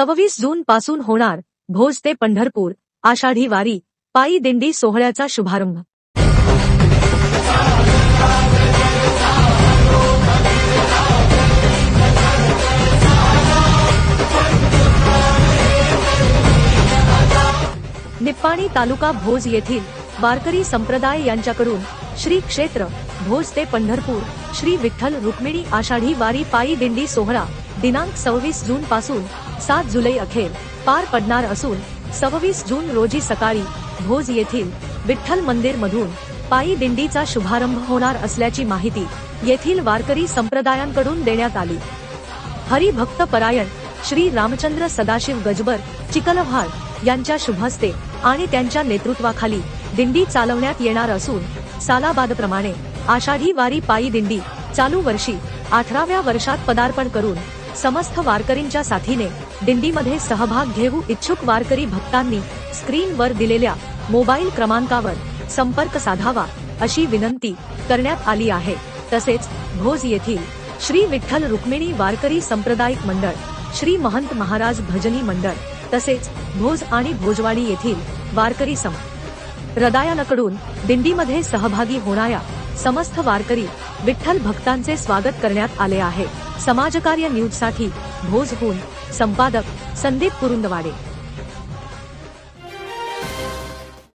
26 जून पासून होणार भोज ते पंढरपूर आषाढी वारी पायी दिंडी सोहळ्याचा शुभारंभ। निप्पाणी तालुका भोज येथील वारकरी संप्रदाय यांच्याकडून श्री क्षेत्र भोज ते पंढरपूर श्री विठ्ठल रुक्मिणी आषाढी वारी पायी दिंडी सोहळा दिनांक 26 जून पासून 7 जुलै अखेर पार पडणार असून 26 जून रोजी सकाळी भोज येथील विठ्ठल मंदिर मधून पायी दिंडीचा शुभारंभ होणार असल्याची माहिती येथील वारकरी संप्रदायांकडून देण्यात आली। हरिभक्त परायण श्री रामचंद्र सदाशिव गजबर चिखलवाड यांच्या शुभहस्ते आणि त्यांच्या नेतृत्वाखाली दिंडी चालवण्यात येणार असून सालाबादप्रमाणे आषाढी वारी पायी दिंडी चालू वर्षी 18व्या वर्षात पदार्पण करून समस्त वारकरींच्या साथीने दिंडीमध्ये सहभाग घेऊ इच्छुक वारकरी भक्तांनी स्क्रीनवर दिलेल्या मोबाईल क्रमांकावर संपर्क साधावा अशी विनंती करण्यात आली आहे। तसेच भोज येथील श्री विठ्ठल रुक्मिणी वारकरी संप्रदायिक मंडळ श्री महंत महाराज भजनी मंडळ तसेच भोज आणि भोजवाडी येथील वारकरी संप्रदायांकडून दिंडीमध्ये सहभागी होणाऱ्या समस्त वारकरी विठ्ठल भक्तांचे स्वागत करण्यात आले आहे। समाजकार्य न्यूज साठी भोजहून संपादक संदीप कुरुंदवाडे।